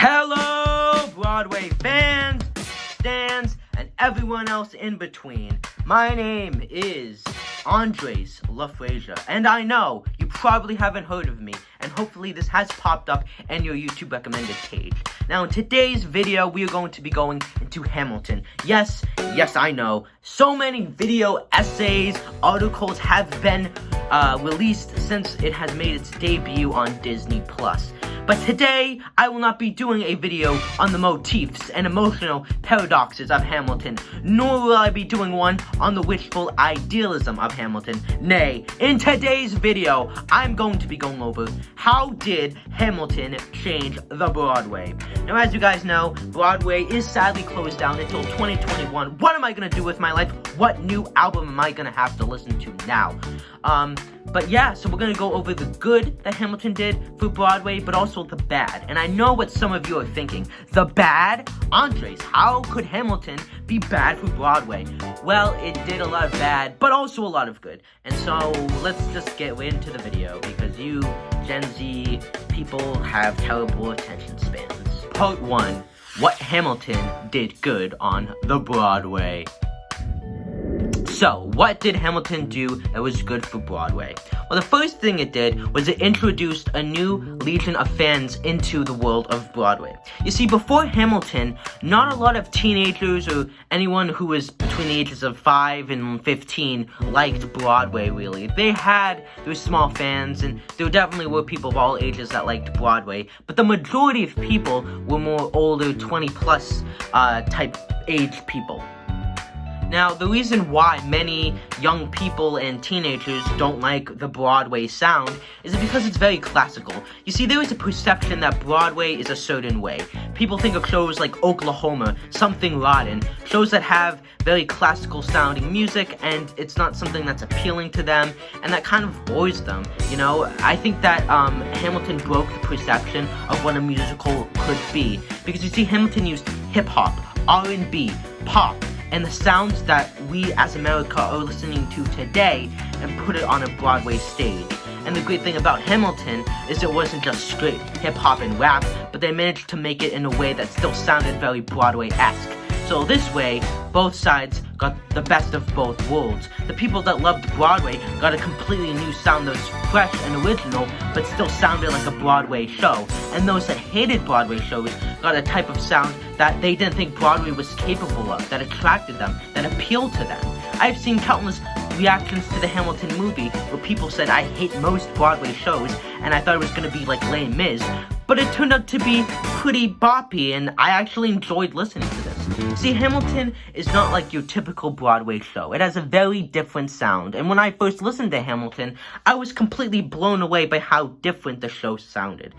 Hello, Broadway fans, stans, and everyone else in between. My name is Andres LaFrasia, and I know you probably haven't heard of me, and hopefully this has popped up in your YouTube recommended page. Now, in today's video, we are going to be going into Hamilton. Yes, I know. So many video essays, articles have been released since it has made its debut on Disney+. But today, I will not be doing a video on the motifs and emotional paradoxes of Hamilton, nor will I be doing one on the wishful idealism of Hamilton. Nay, in today's video, I'm going to be going over how did Hamilton change the Broadway. Now, as you guys know, Broadway is sadly closed down until 2021. What am I going to do with my life? What new album am I going to have to listen to now? But yeah, so we're going to go over the good that Hamilton did for Broadway, but also the bad. And I know what some of you are thinking. The bad? Andres, how could Hamilton be bad for Broadway? Well, it did a lot of bad, but also a lot of good. And so, let's just get right into the video, because you Gen Z people have terrible attention spans. Part 1. What Hamilton did good on the Broadway. So, what did Hamilton do that was good for Broadway? Well, the first thing it did was it introduced a new legion of fans into the world of Broadway. You see, before Hamilton, not a lot of teenagers or anyone who was between the ages of 5 and 15 liked Broadway, really. There were small fans, and there definitely were people of all ages that liked Broadway, but the majority of people were more older, 20-plus type age people. Now, the reason why many young people and teenagers don't like the Broadway sound is because it's very classical. You see, there is a perception that Broadway is a certain way. People think of shows like Oklahoma, Something Rotten, shows that have very classical sounding music, and it's not something that's appealing to them, and that kind of bores them, you know? I think that Hamilton broke the perception of what a musical could be, because you see, Hamilton used hip-hop, R&B, pop, and the sounds that we as America are listening to today, and put it on a Broadway stage. And the great thing about Hamilton is it wasn't just straight hip-hop and rap, but they managed to make it in a way that still sounded very Broadway-esque. So this way, both sides got the best of both worlds. The people that loved Broadway got a completely new sound that was fresh and original, but still sounded like a Broadway show. And those that hated Broadway shows got a type of sound that they didn't think Broadway was capable of, that attracted them, that appealed to them. I've seen countless reactions to the Hamilton movie where people said, I hate most Broadway shows, and I thought it was going to be like Les Mis, but it turned out to be pretty boppy, and I actually enjoyed listening to this. See, Hamilton is not like your typical Broadway show. It has a very different sound, and when I first listened to Hamilton, I was completely blown away by how different the show sounded.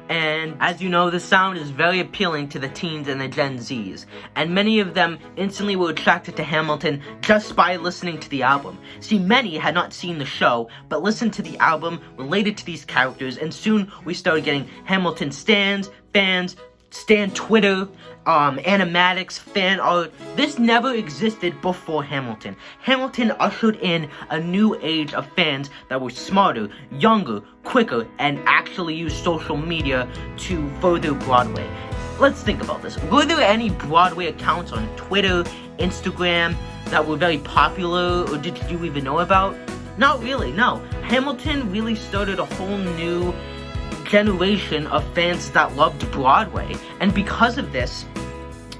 And as you know, the sound is very appealing to the teens and the Gen Zs, and many of them instantly were attracted to Hamilton just by listening to the album. See, many had not seen the show, but listened to the album related to these characters, and soon we started getting Hamilton stans, fans, stan Twitter, animatics, fan art. This never existed before Hamilton. Hamilton ushered in a new age of fans that were smarter, younger, quicker, and actually used social media to further Broadway. Let's think about this. Were there any Broadway accounts on Twitter, Instagram that were very popular, or did you even know about? Not really, no. Hamilton really started a whole new generation of fans that loved Broadway, and because of this,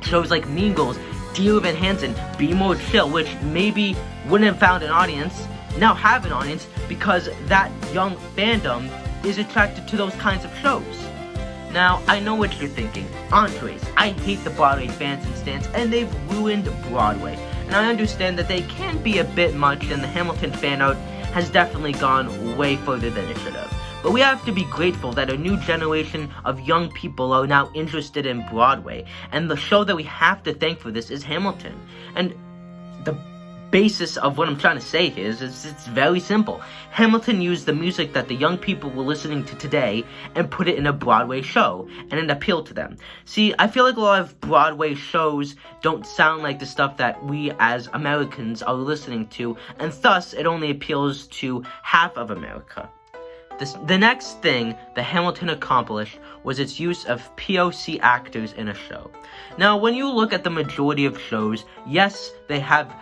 shows like Mean Girls, Dear Evan Hansen, Be More Chill, which maybe wouldn't have found an audience, now have an audience because that young fandom is attracted to those kinds of shows. Now, I know what you're thinking. Andres, I hate the Broadway fans and stans, and they've ruined Broadway. And I understand that they can be a bit much, and the Hamilton fan art has definitely gone way further than it should have. But we have to be grateful that a new generation of young people are now interested in Broadway, and the show that we have to thank for this is Hamilton. And the basis of what I'm trying to say here is it's very simple. Hamilton used the music that the young people were listening to today and put it in a Broadway show, and it appealed to them. See, I feel like a lot of Broadway shows don't sound like the stuff that we as Americans are listening to, and thus it only appeals to half of America. The next thing that Hamilton accomplished was its use of POC actors in a show. Now, when you look at the majority of shows, yes, they have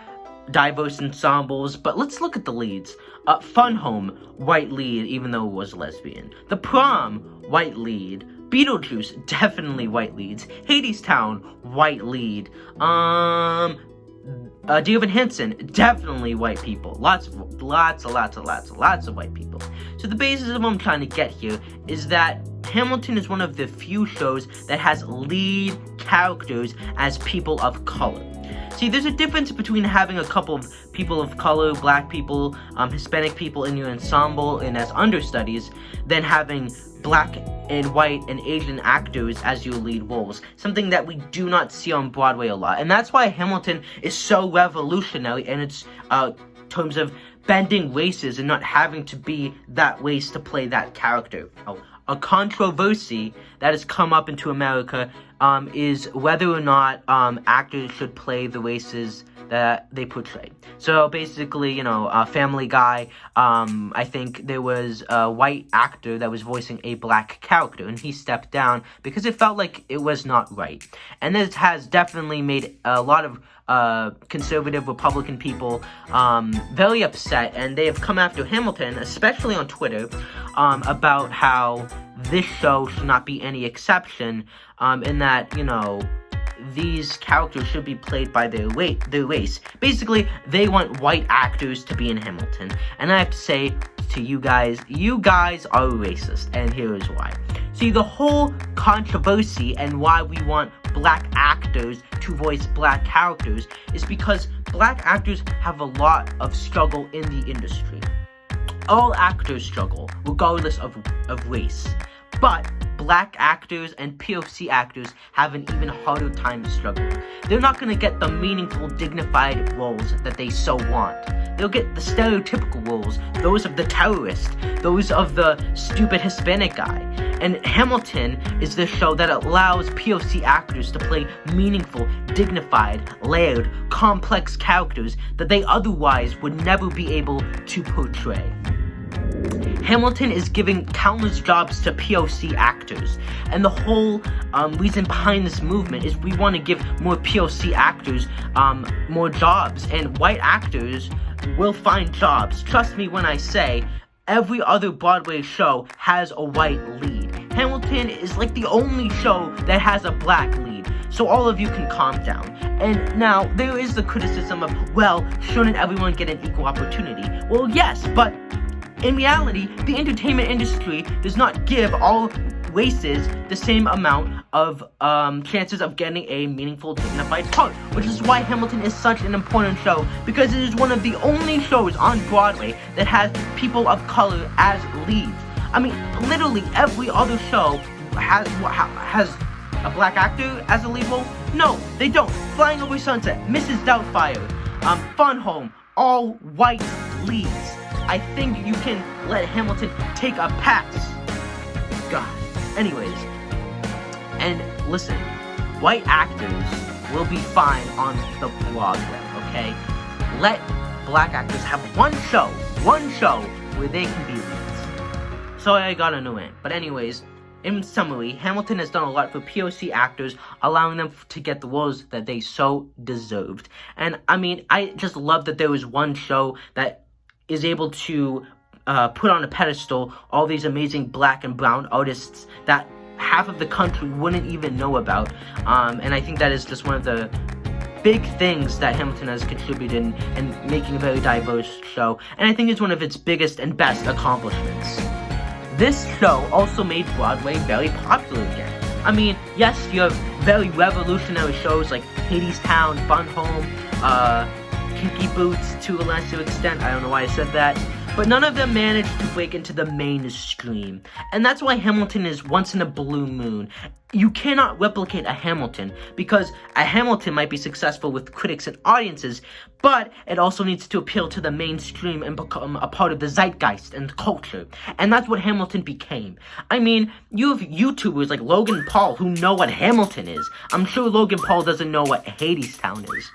diverse ensembles, but let's look at the leads. Fun Home, white lead, even though it was lesbian. The Prom, white lead. Beetlejuice, definitely white leads. Hadestown, white lead. Dear Evan Hansen, definitely white people. Lots of white people. So the basis of what I'm trying to get here is that Hamilton is one of the few shows that has lead characters as people of color. See, there's a difference between having a couple of people of color, black people, Hispanic people in your ensemble and as understudies, than having black and white and Asian actors as your lead roles. Something that we do not see on Broadway a lot. And that's why Hamilton is so revolutionary in its terms of bending races and not having to be that race to play that character. A controversy that has come up into America is whether or not actors should play the races that they portray. So basically, Family Guy, I think there was a white actor that was voicing a black character, and he stepped down because it felt like it was not right. And this has definitely made a lot of conservative Republican people very upset, and they have come after Hamilton, especially on Twitter, about how this show should not be any exception, in that, these characters should be played by their race. Basically, they want white actors to be in Hamilton. And I have to say to you guys are racist, and here is why. See, the whole controversy and why we want black actors to voice black characters is because black actors have a lot of struggle in the industry. All actors struggle, regardless of race. But black actors and POC actors have an even harder time struggling. They're not going to get the meaningful, dignified roles that they so want. They'll get the stereotypical roles, those of the terrorist, those of the stupid Hispanic guy. And Hamilton is the show that allows POC actors to play meaningful, dignified, layered, complex characters that they otherwise would never be able to portray. Hamilton is giving countless jobs to POC actors, and the whole reason behind this movement is we want to give more POC actors more jobs, and white actors will find jobs. Trust me when I say every other Broadway show has a white lead. Hamilton is like the only show that has a black lead, so all of you can calm down. And now, there is the criticism of, well, shouldn't everyone get an equal opportunity? Well, yes, but in reality, the entertainment industry does not give all races the same amount of chances of getting a meaningful, dignified part, which is why Hamilton is such an important show, because it is one of the only shows on Broadway that has people of color as leads. I mean, literally every other show has a black actor as a lead role. No, they don't. Flying Over Sunset, Mrs. Doubtfire, Fun Home, all white leads. I think you can let Hamilton take a pass. God. Anyways. And listen, white actors will be fine on the Broadway, okay? Let black actors have one show where they can be leads. Sorry I got annoying. But anyways, in summary, Hamilton has done a lot for POC actors, allowing them to get the roles that they so deserved. And I mean, I just love that there was one show that is able to put on a pedestal all these amazing black and brown artists that half of the country wouldn't even know about. And I think that is just one of the big things that Hamilton has contributed in making a very diverse show. And I think it's one of its biggest and best accomplishments. This show also made Broadway very popular again. I mean, yes, you have very revolutionary shows like Hadestown, Fun Home, Kinky Boots to a lesser extent. I don't know why I said that. But none of them managed to break into the mainstream. And that's why Hamilton is once in a blue moon. You cannot replicate a Hamilton, because a Hamilton might be successful with critics and audiences, but it also needs to appeal to the mainstream and become a part of the zeitgeist and culture. And that's what Hamilton became. I mean, you have YouTubers like Logan Paul who know what Hamilton is. I'm sure Logan Paul doesn't know what Hadestown is.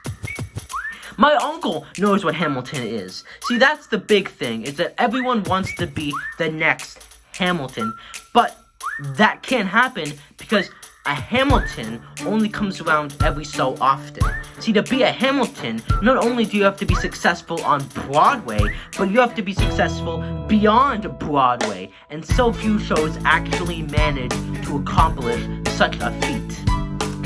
My uncle knows what Hamilton is. See, that's the big thing, is that everyone wants to be the next Hamilton. But that can't happen because a Hamilton only comes around every so often. See, to be a Hamilton, not only do you have to be successful on Broadway, but you have to be successful beyond Broadway. And so few shows actually manage to accomplish such a feat.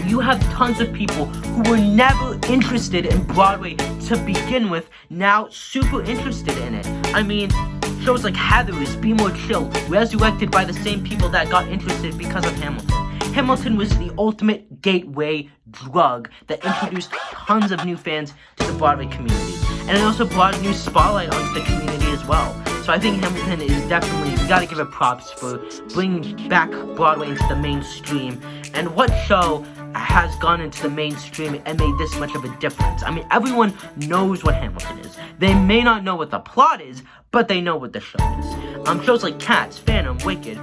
You have tons of people who were never interested in Broadway to begin with, now super interested in it. I mean, shows like Heathers, Be More Chill, resurrected by the same people that got interested because of Hamilton. Hamilton was the ultimate gateway drug that introduced tons of new fans to the Broadway community. And it also brought a new spotlight onto the community as well. So I think Hamilton is definitely, we gotta give it props for bringing back Broadway into the mainstream. And what show has gone into the mainstream and made this much of a difference? I mean, everyone knows what Hamilton is. They may not know what the plot is, but they know what the show is. Shows like Cats, Phantom, Wicked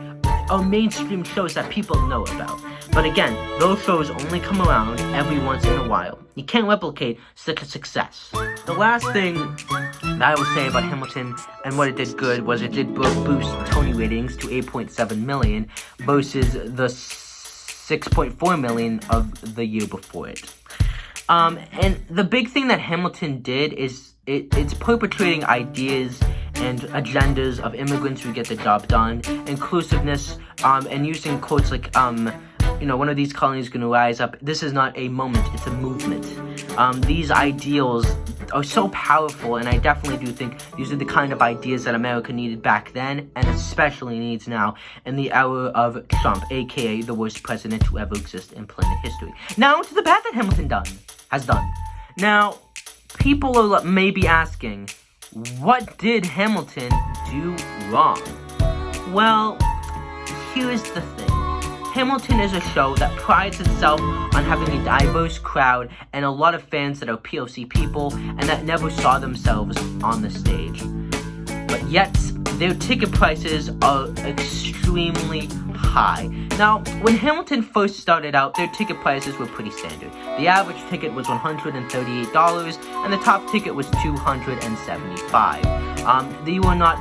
are mainstream shows that people know about. But again, those shows only come around every once in a while. You can't replicate such a success. The last thing that I will say about Hamilton and what it did good was it did boost Tony ratings to 8.7 million versus the 6.4 million of the year before it. And the big thing that Hamilton did is it's perpetuating ideas and agendas of immigrants who get the job done, inclusiveness, and using quotes like, one of these colonies is going to rise up. This is not a moment, it's a movement. These ideals are so powerful, and I definitely do think these are the kind of ideas that America needed back then, and especially needs now in the era of Trump, aka the worst president to ever exist in planet history. Now to the bad that Hamilton has done. Now, people are maybe asking, what did Hamilton do wrong? Well, here's the thing. Hamilton is a show that prides itself on having a diverse crowd and a lot of fans that are POC people and that never saw themselves on the stage. But yet, their ticket prices are extremely high. Now, when Hamilton first started out, their ticket prices were pretty standard. The average ticket was $138, and the top ticket was $275. They were not,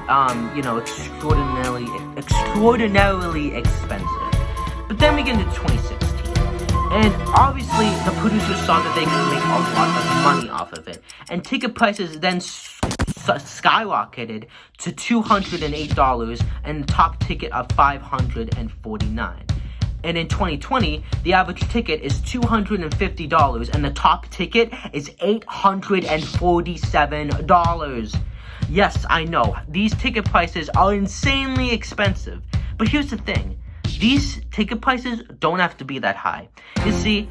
extraordinarily expensive. But then we get into 2016, and obviously the producers saw that they could make a lot of money off of it, and ticket prices then skyrocketed to $208 and the top ticket of $549. And in 2020, the average ticket is $250 and the top ticket is $847. Yes, I know, these ticket prices are insanely expensive, but here's the thing. These ticket prices don't have to be that high. You see,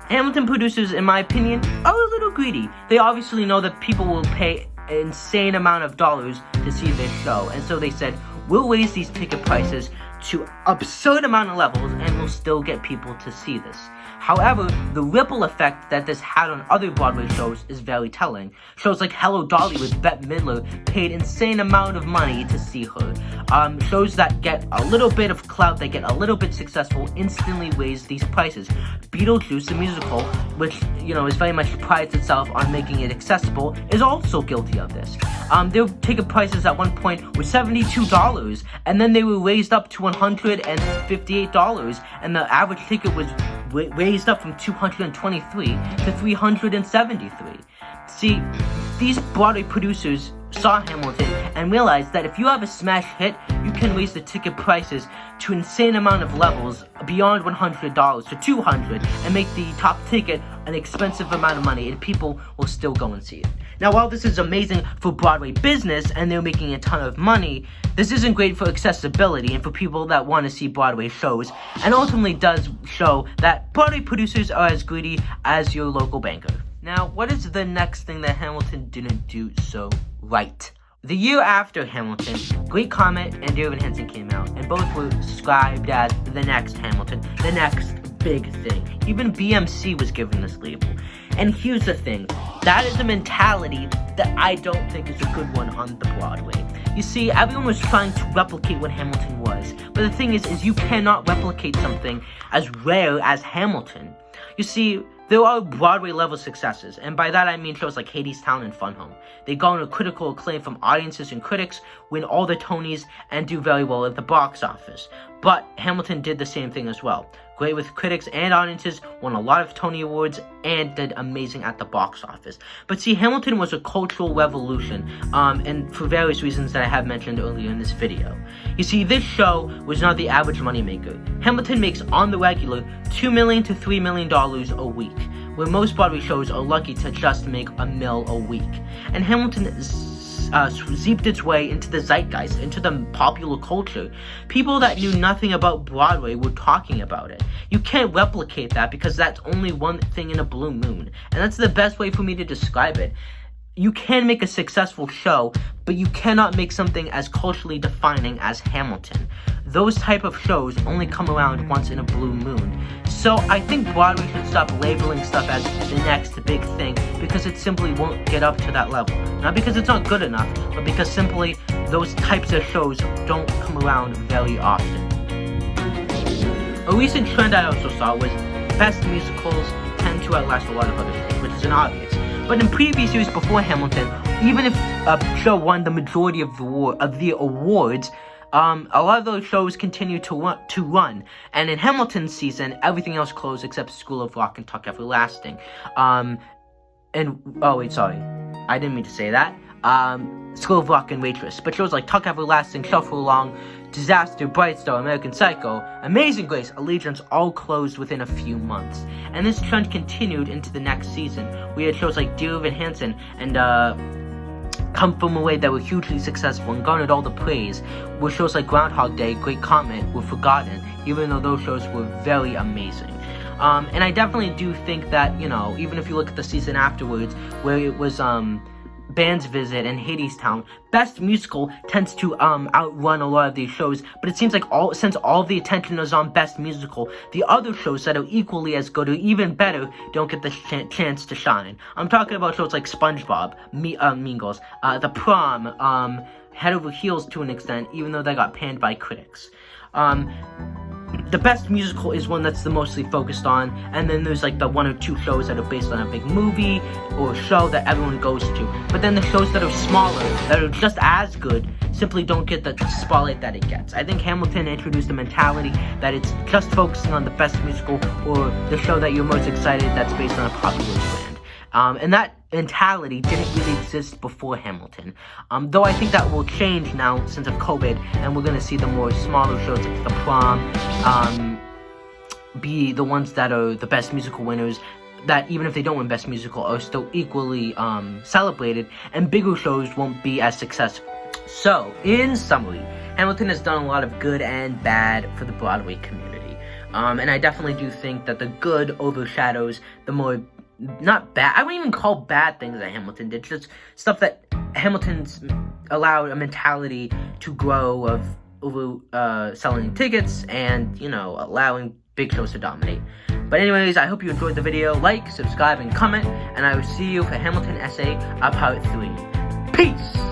Hamilton producers, in my opinion, are a little greedy. They obviously know that people will pay an insane amount of dollars to see this show. And so they said, we'll raise these ticket prices to absurd amount of levels and we'll still get people to see this. However, the ripple effect that this had on other Broadway shows is very telling. Shows like Hello Dolly with Bette Midler paid insane amount of money to see her. Shows that get a little bit of clout, that get a little bit successful, instantly raise these prices. Beetlejuice, the musical, which, is very much prides itself on making it accessible, is also guilty of this. Their ticket prices at one point were $72, and then they were raised up to $158, and the average ticket was raised up from $223 to $373. See, these Broadway producers saw Hamilton and realized that if you have a smash hit, you can raise the ticket prices to an insane amount of levels beyond $100 to $200 and make the top ticket an expensive amount of money, and people will still go and see it. Now, while this is amazing for Broadway business and they're making a ton of money, this isn't great for accessibility and for people that want to see Broadway shows, and ultimately does show that Broadway producers are as greedy as your local banker. Now, what is the next thing that Hamilton didn't do so right? The year after Hamilton, Great Comet and Dear Evan Hansen came out, and both were described as the next Hamilton, the next big thing. Even BMC was given this label. And here's the thing, that is a mentality that I don't think is a good one on the Broadway. You see, everyone was trying to replicate what Hamilton was, but the thing is you cannot replicate something as rare as Hamilton. You see, There are Broadway-level successes, and by that I mean shows like Hadestown and Fun Home. They garner critical acclaim from audiences and critics, win all the Tonys, and do very well at the box office. But Hamilton did the same thing as well. Great with critics and audiences, won a lot of Tony Awards, and did amazing at the box office. But see, Hamilton was a cultural revolution, and for various reasons that I have mentioned earlier in this video. You see, this show was not the average moneymaker. Hamilton makes, on the regular, $2 million to $3 million a week, where most Broadway shows are lucky to just make $1 million a week. And Hamilton seeped its way into the zeitgeist, into the popular culture. People that knew nothing about Broadway were talking about it. You can't replicate that because that's only one thing in a blue moon. And that's the best way for me to describe it. You can make a successful show, but you cannot make something as culturally defining as Hamilton. Those type of shows only come around once in a blue moon. So I think Broadway should stop labeling stuff as the next big thing, because it simply won't get up to that level. Not because it's not good enough, but because simply those types of shows don't come around very often. A recent trend I also saw was best musicals tend to outlast a lot of other shows, which is an obvious. But in previous years before Hamilton, even if a show won the majority of the awards, a lot of those shows continue to run. And in Hamilton's season, everything else closed except School of Rock and Talk Everlasting. Oh wait, sorry, I didn't mean to say that. School of Rock and Waitress, but shows like Talk Everlasting, Shuffle Along, Disaster, Bright Star, American Psycho, Amazing Grace, Allegiance all closed within a few months. And this trend continued into the next season. We had shows like Dear Evan Hansen and Come From Away that were hugely successful and garnered all the praise, where shows like Groundhog Day, Great Comet were forgotten, even though those shows were very amazing. And I definitely do think that, you know, even if you look at the season afterwards, where it was Band's Visit and Hadestown, Best Musical tends to outrun a lot of these shows, but it seems like since all of the attention is on Best Musical, the other shows that are equally as good or even better don't get the chance to shine. I'm talking about shows like SpongeBob, Mean Girls, The Prom, Head Over Heels to an extent, even though they got panned by critics. The Best Musical is one that's the mostly focused on, and then there's like the one or two shows that are based on a big movie or show that everyone goes to. But then the shows that are smaller, that are just as good, simply don't get the spotlight that it gets. I think Hamilton introduced a mentality that it's just focusing on the Best Musical or the show that you're most excited that's based on a popular brand. And that mentality didn't really exist before Hamilton. Though I think that will change now since of COVID, and we're going to see the more smaller shows like The Prom be the ones that are the Best Musical winners, that even if they don't win Best Musical are still equally celebrated, and bigger shows won't be as successful. So, in summary, Hamilton has done a lot of good and bad for the Broadway community. And I definitely do think that the good overshadows the more not bad, I wouldn't even call bad things that Hamilton did, just stuff that Hamilton's allowed a mentality to grow of over selling tickets and, you know, allowing big shows to dominate. But anyways, I hope you enjoyed the video. Like, subscribe, and comment, and I will see you for Hamilton Essay Part 3. Peace!